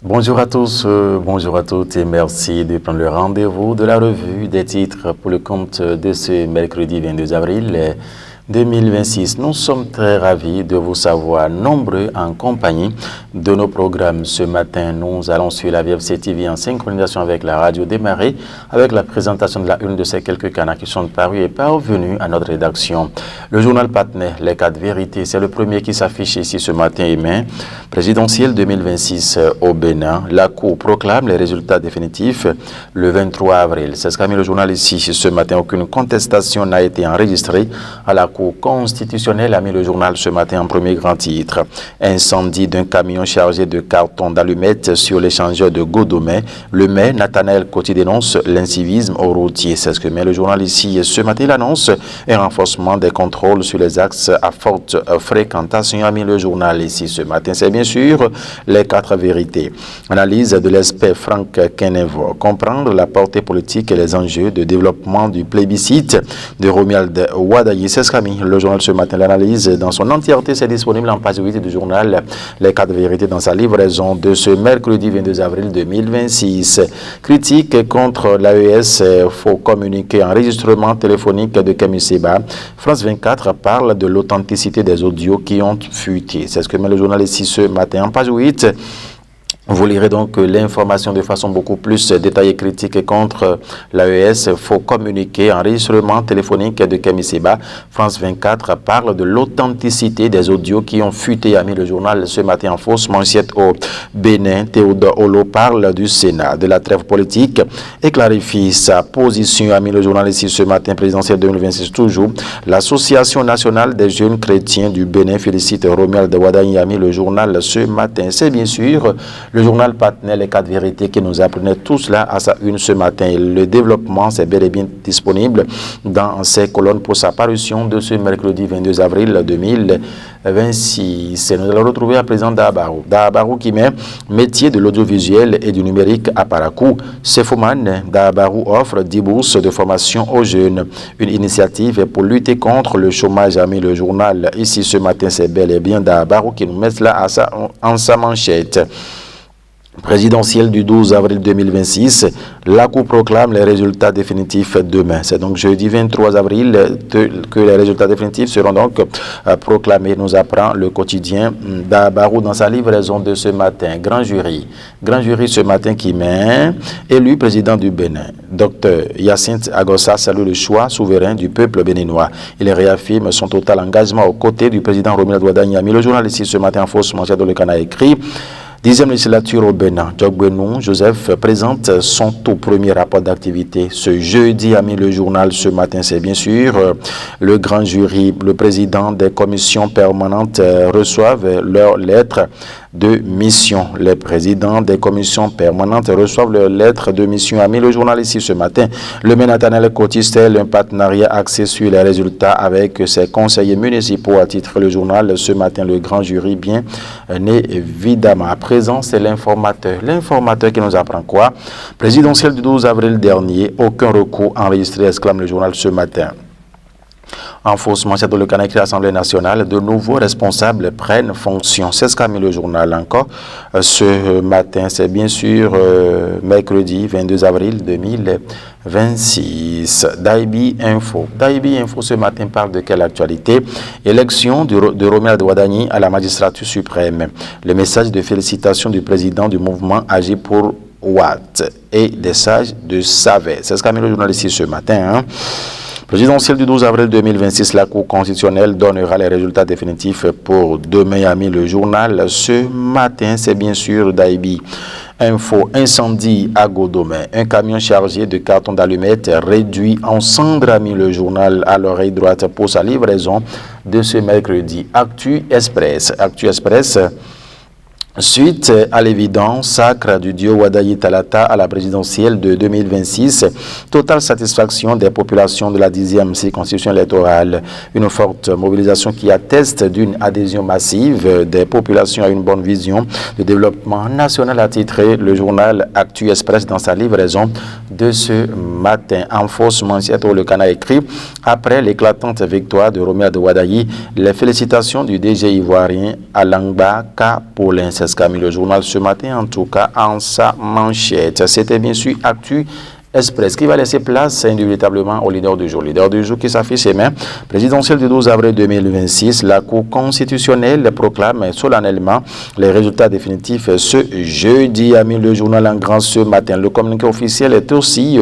Bonjour à tous, bonjour à toutes et merci de prendre le rendez-vous de la revue des titres pour le compte de ce mercredi 22 avril 2026. Nous sommes très ravis de vous savoir nombreux en compagnie de nos programmes. Ce matin, nous allons sur la VFC TV en synchronisation avec la radio Démarré, avec la présentation de la une de ces quelques canards qui sont parus et parvenus à notre rédaction. Le journal partenaire, Les 4 vérités, c'est le premier qui s'affiche ici ce matin et main. Présidentielle 2026 au Bénin, la Cour proclame les résultats définitifs le 23 avril. C'est ce qu'a mis le journal ici ce matin. Aucune contestation n'a été enregistrée à la Cour constitutionnelle, a mis le journal ce matin en premier grand titre. Incendie d'un camion chargé de cartons d'allumettes sur l'échangeur de Godomé. Le maire Nathanaël Coty dénonce l'incivisme au routier. C'est ce que met le journal ici ce matin. Il annonce un renforcement des contrôles sur les axes à forte fréquentation, a mis le journal ici ce matin. C'est bien sûr les 4 vérités. Analyse de l'expert Franck Kenevo. Comprendre la portée politique et les enjeux de développement du plébiscite de Romuald Wadayi. C'est ce qu'a mis le journal ce matin. L'analyse dans son entièreté, c'est disponible en page 8 du journal Les 4 vérités dans sa livraison de ce mercredi 22 avril 2026. Critique contre l'AES, faux communiqué, enregistrement téléphonique de Kémy Séba. France 24 parle de l'authenticité des audios qui ont fuité. C'est ce que met le journal ici ce matin en page 8. Vous lirez donc l'information de façon beaucoup plus détaillée, critique contre l'AES, faux communiqué, enregistrement téléphonique de Kémy Séba. France 24 parle de l'authenticité des audios qui ont fuité, a mis le journal ce matin en fausse manchette au Bénin. Théodore Olo parle du Sénat, de la trêve politique et clarifie sa position, a mis le journal ici ce matin, présidentiel 2026 toujours. L'Association nationale des jeunes chrétiens du Bénin félicite Romuald Wadayi, a mis le journal ce matin. C'est bien sûr le journal partenaire Les 4 vérités qui nous apprenait tout cela à sa une ce matin. Et le développement, c'est bel et bien disponible dans ces colonnes pour sa parution de ce mercredi 22 avril 2026. Et nous allons retrouver à présent Dahabarou. Dahabarou qui met métier de l'audiovisuel et du numérique à Parakou. Sefoman, Dahabarou offre 10 bourses de formation aux jeunes. Une initiative pour lutter contre le chômage, a mis le journal ici ce matin. C'est bel et bien Dahabarou qui nous met cela en sa manchette. Présidentielle du 12 avril 2026, la Cour proclame les résultats définitifs demain. C'est donc jeudi 23 avril que les résultats définitifs seront donc proclamés, nous apprend le quotidien Dahabarou dans sa livraison de ce matin. Grand jury ce matin qui met élu président du Bénin. Dr Hyacinthe Agossa salue le choix souverain du peuple béninois. Il réaffirme son total engagement aux côtés du président Romuald Wadayi. Le journal ici ce matin en fausse manchette dans le canard écrit 10e législature au Bénin. Djogbenou Joseph présente son tout premier rapport d'activité. Ce jeudi, a mis le journal ce matin, c'est bien sûr le grand jury. Le président des commissions permanentes reçoivent leurs lettres de mission. Les présidents des commissions permanentes reçoivent leurs lettres de mission, a mis le journal ici ce matin. Le maire Nathanaël Coty, un partenariat axé sur les résultats avec ses conseillers municipaux, a titré le journal ce matin. Le grand jury, bien évidemment. À présent, c'est l'informateur. L'informateur qui nous apprend quoi? Présidentielle du 12 avril dernier, aucun recours enregistré, exclame le journal ce matin. En fausse manchette de le canard écrit Assemblée nationale, de nouveaux responsables prennent fonction. C'est ce qu'a mis le journal encore ce matin. C'est bien sûr mercredi 22 avril 2026. Daibi Info. Daibi Info ce matin parle de quelle actualité? Élection de Romuald Wadayi à la magistrature suprême. Le message de félicitations du président du mouvement Agir pour Watt et des sages de Savet. C'est ce qu'a mis le journal ici ce matin. Présidentielle du 12 avril 2026, la Cour constitutionnelle donnera les résultats définitifs pour demain, a mis le journal ce matin. C'est bien sûr Daibi Info. Incendie à Godomé. Un camion chargé de cartons d'allumettes réduit en cendres, a mis le journal à l'oreille droite pour sa livraison de ce mercredi. Actu Express. Actu Express. Suite à l'évident sacre du dieu Wadayi Talata à la présidentielle de 2026, totale satisfaction des populations de la 10e circonscription électorale. Une forte mobilisation qui atteste d'une adhésion massive des populations à une bonne vision de développement national, a titré le journal Actu Express dans sa livraison de ce matin. En fausse manchette, le canard écrit après l'éclatante victoire de Romuald Wadayi, les félicitations du DG ivoirien Alangba Kapolin. c'est ce qu'a mis le journal ce matin, en tout cas en sa manchette. C'était bien sûr Actu Express qui va laisser place indubitablement au leader du jour. Leader du jour qui s'affiche ses mains. Présidentielle du 12 avril 2026, la Cour constitutionnelle proclame solennellement les résultats définitifs ce jeudi, a mis le journal en grand ce matin. Le communiqué officiel est aussi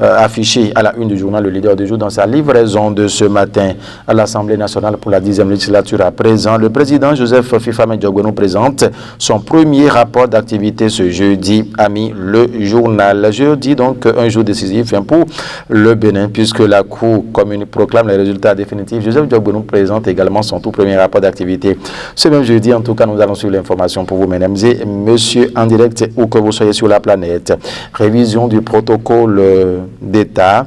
affiché à la une du journal Le Leader du jour dans sa livraison de ce matin à l'Assemblée nationale pour la 10e législature à présent. Le président Joseph Fifame Diogbe nous présente son premier rapport d'activité ce jeudi, a mis le journal. Jeudi donc un jour décisif pour le Bénin puisque la Cour proclame les résultats définitifs. Joseph Diogbe nous présente également son tout premier rapport d'activité. Ce même jeudi, en tout cas, nous allons suivre l'information pour vous, mesdames et messieurs, en direct où que vous soyez sur la planète. Révision du protocole d'État.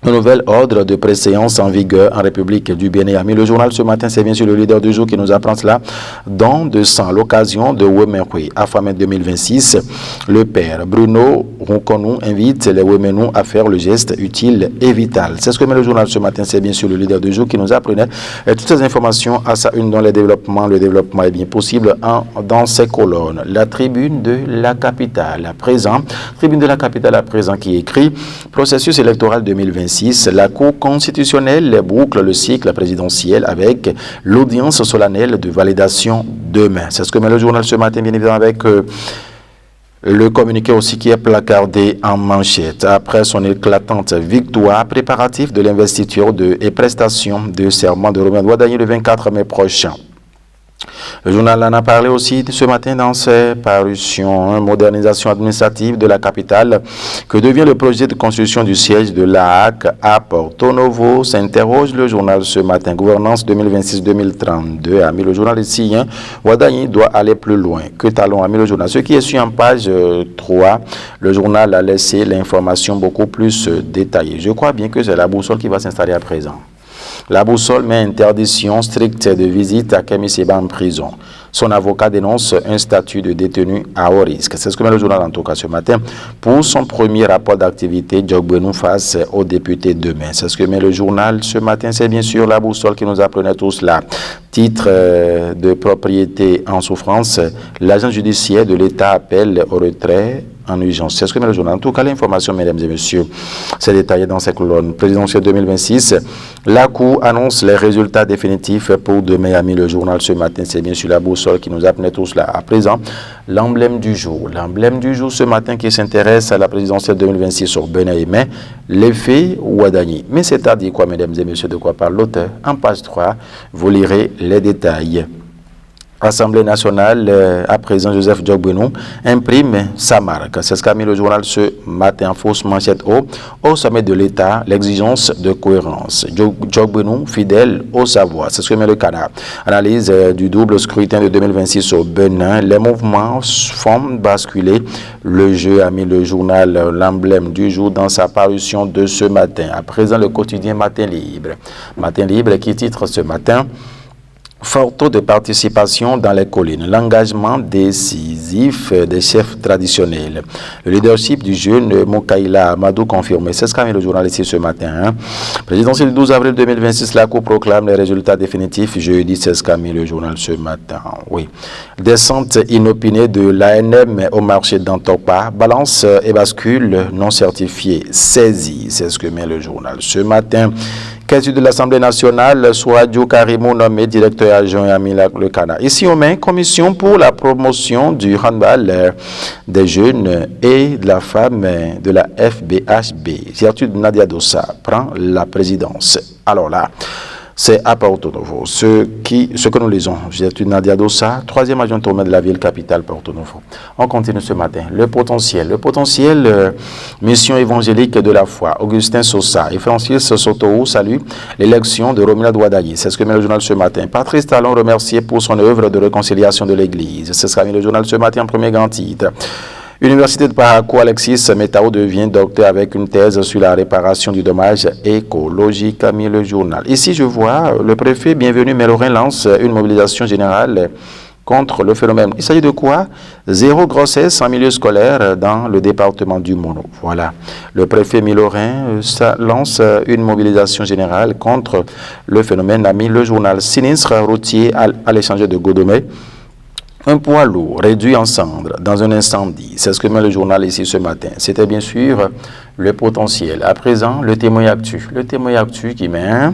Un nouvel ordre de préséance en vigueur en République du Bénin. A mis le journal ce matin, c'est bien sûr le leader du jour qui nous apprend cela. Dans 200, l'occasion de Wemenhui, AFAME 2026, le père Bruno Ronconou invite les Wemenou à faire le geste utile et vital. C'est ce que met le journal ce matin, c'est bien sûr le leader du jour qui nous apprenait toutes ces informations à sa une dans le développement est bien possible dans ces colonnes. La tribune de la capitale à présent, qui écrit processus électoral 2026. La Cour constitutionnelle boucle le cycle présidentiel avec l'audience solennelle de validation demain. C'est ce que met le journal ce matin, bien évidemment, avec le communiqué aussi qui est placardé en manchette. Après son éclatante victoire, préparatif de l'investiture et prestation de serment de Romain Douadagny le 24 mai prochain. Le journal en a parlé aussi ce matin dans ses parutions. Modernisation administrative de la capitale. Que devient le projet de construction du siège de l'AAC à Porto Novo? S'interroge le journal ce matin. Gouvernance 2026-2032. A mis le journal ici. Ouadagny doit aller plus loin. Que talons, a mis le journal. Ce qui est sur en page 3, le journal a laissé l'information beaucoup plus détaillée. Je crois bien que c'est la boussole qui va s'installer à présent. La boussole met interdiction stricte de visite à Kemi Seba en prison. Son avocat dénonce un statut de détenu à haut risque. C'est ce que met le journal en tout cas ce matin. Pour son premier rapport d'activité, Diogbe nous face aux députés demain. C'est ce que met le journal ce matin. C'est bien sûr la boussole qui nous apprenait tous là. Titre de propriété en souffrance. L'agent judiciaire de l'État appelle au retrait en urgence. C'est ce que met le journal. En tout cas, l'information, mesdames et messieurs, c'est détaillé dans ces colonnes. Présidentielle 2026, la Cour annonce les résultats définitifs pour demain, a mis le journal ce matin. C'est bien sûr la boussole qui nous appelait tous là. À présent, l'emblème du jour. L'emblème du jour ce matin qui s'intéresse à la présidentielle 2026 sur Bénin et Mai, l'effet Ouadagny. Mais c'est-à-dire quoi, mesdames et messieurs, de quoi parle l'auteur? En page 3, vous lirez les détails. Assemblée nationale, à présent, Joseph Diogbe imprime sa marque. C'est ce qu'a mis le journal ce matin en fausse manchette au sommet de l'État, l'exigence de cohérence. Diogbe fidèle au savoir. C'est ce que met le Canard. Analyse du double scrutin de 2026 au Bénin. Les mouvements font basculer le jeu, a mis le journal, l'emblème du jour dans sa parution de ce matin. À présent, le quotidien Matin Libre. Matin Libre qui titre ce matin fort taux de participation dans les collines, l'engagement décisif des chefs traditionnels. Le leadership du jeune Mokaila Amadou confirmé. C'est ce qu'a mis le journal ici ce matin. Présidentiel du 12 avril 2026, la Cour proclame les résultats définitifs jeudi. C'est ce qu'a mis le journal ce matin. Oui. Descente inopinée de l'ANM au marché d'Antopa. Balance et bascule non certifiée saisie. C'est ce que met le journal ce matin. Caisse de l'Assemblée nationale, Souadjou Karimou nommé directeur adjoint à le Canada. Ici au Main, commission pour la promotion du handball des jeunes et de la femme de la FBHB. Gertrude Nadia Dossa prend la présidence. Alors là, c'est à Porto Novo. Ce que nous lisons, Gertrude Nadia Dossa, troisième adjointe au maire de la ville capitale Porto Novo. On continue ce matin. Le potentiel, mission évangélique de la foi. Augustin Sosa et Francis Sotoou saluent l'élection de Romina Douadagny. C'est ce que met le journal ce matin. Patrice Talon remercié pour son œuvre de réconciliation de l'Église. C'est ce qu'a mis le journal ce matin en premier grand titre. Université de Parakou, Alexis Metao devient docteur avec une thèse sur la réparation du dommage écologique, a mis le journal. Ici, je vois le préfet Bienvenu Mélorin lance une mobilisation générale contre le phénomène. Il s'agit de quoi? Zéro grossesse en milieu scolaire dans le département du Mono. Voilà. Le préfet Mélorin lance une mobilisation générale contre le phénomène, a mis le journal. Sinistre routier à l'échangeur de Godomé. Un poids lourd réduit en cendres dans un incendie. C'est ce que met le journal ici ce matin. C'était bien sûr le potentiel. À présent, le témoin actu. Le témoin actu qui met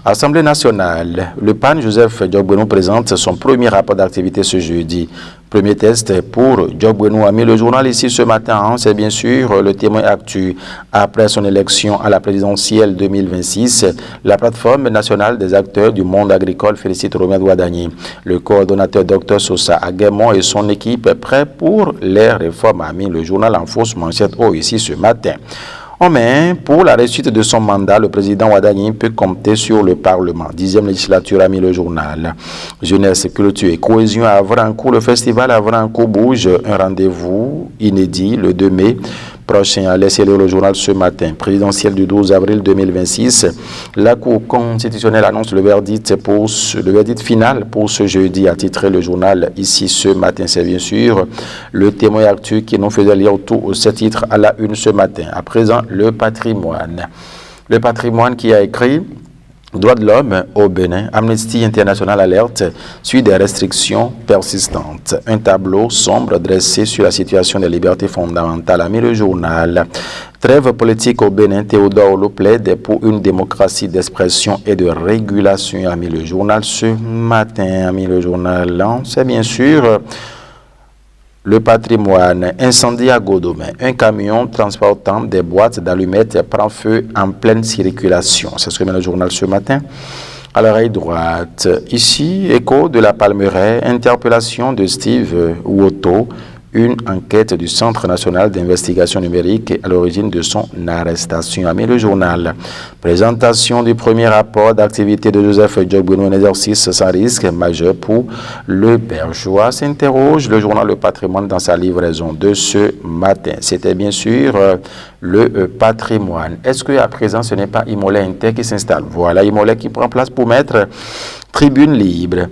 Assemblée nationale. Le PAN Joseph Diogbenou présente son premier rapport d'activité ce jeudi. Premier test pour Diogbenou a mis le journal ici ce matin. C'est bien sûr le témoin actu. Après son élection à la présidentielle 2026, la plateforme nationale des acteurs du monde agricole félicite Romain Douadagny. Le coordonnateur Dr Sosa Aguemon et son équipe prêts pour les réformes a mis le journal en fausse manchette ici ce matin. En main, pour la réussite de son mandat, le président Ouadagny peut compter sur le Parlement. 10e législature a mis le journal. Jeunesse, culture et cohésion à Avrancourt. Le festival Avrancourt bouge. Un rendez-vous inédit le 2 mai prochain. Laissez-le le journal ce matin. Présidentielle du 12 avril 2026. La Cour constitutionnelle annonce le verdict final pour ce jeudi, a titré le journal ici ce matin. C'est bien sûr le témoin actuel qui nous faisait lire tout ce titre à la une ce matin. À présent, le patrimoine. Le patrimoine qui a écrit Droits de l'homme au Bénin, Amnesty International alerte sur des restrictions persistantes. Un tableau sombre dressé sur la situation des libertés fondamentales a mis le journal. Trêve politique au Bénin, Théodore Olo plaide pour une démocratie d'expression et de régulation a mis le journal ce matin. A mis le journal, c'est bien sûr le patrimoine. Incendie à Godomé. Un camion transportant des boîtes d'allumettes prend feu en pleine circulation. C'est ce que met le journal ce matin. À l'oreille droite, ici, écho de la Palmeraie, interpellation de Steve Woto, une enquête du Centre national d'investigation numérique à l'origine de son arrestation. A mis le journal. Présentation du premier rapport d'activité de Joseph Diogbenou, un exercice sans risque majeur pour le Bergeois. S'interroge le journal Le Patrimoine dans sa livraison de ce matin. C'était bien sûr le patrimoine. Est-ce qu'à présent, ce n'est pas Imolet Inter qui s'installe? Voilà Imolet qui prend place pour mettre tribune libre.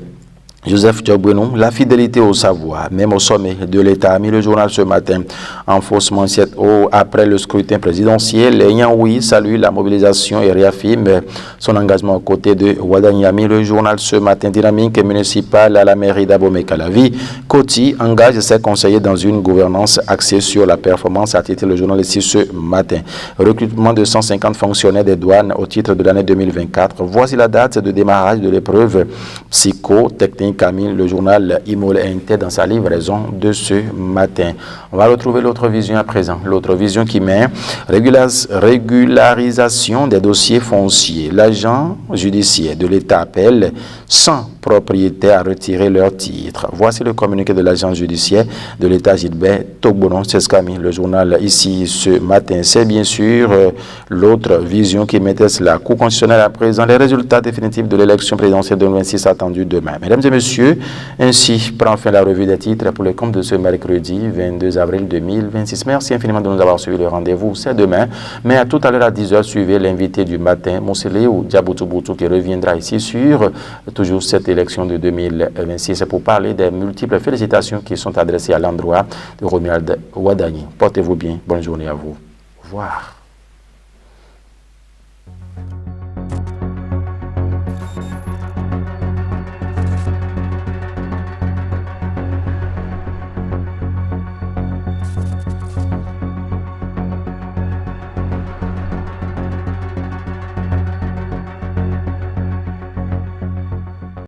Joseph Diogbenou, la fidélité au savoir, même au sommet de l'État, a mis le journal ce matin en fausse manchette après le scrutin présidentiel. Yangoui salue la mobilisation et réaffirme son engagement aux côtés de Ouadagny. A mis le journal ce matin. Dynamique municipale à la mairie d'Abomey-Calavi. Coty engage ses conseillers dans une gouvernance axée sur la performance, a titré le journal ici ce matin. Recrutement de 150 fonctionnaires des douanes au titre de l'année 2024. Voici la date de démarrage de l'épreuve psychotechnique. Camille, le journal Imolet Inter dans sa livraison de ce matin. On va retrouver l'autre vision à présent. L'autre vision qui met régularisation des dossiers fonciers. L'agent judiciaire de l'État appelle 100 propriétaires à retirer leur titre. Voici le communiqué de l'agent judiciaire de l'État Gilbert Togbonon. C'est ce qu'a mis le journal ici ce matin. C'est bien sûr l'autre vision qui mettait la Cour constitutionnelle à présent. Les résultats définitifs de l'élection présidentielle 2026 attendus demain. Mesdames et messieurs, ainsi prend fin la revue des titres pour le compte de ce mercredi 22 avril 2026. Merci infiniment de nous avoir suivi. Le rendez-vous, c'est demain. Mais à tout à l'heure à 10h, suivez l'invité du matin, Monsele ou Diaboutou qui reviendra ici sur toujours cette élection de 2026 pour parler des multiples félicitations qui sont adressées à l'endroit de Romuald Ouadagny. Portez-vous bien. Bonne journée à vous. Au revoir.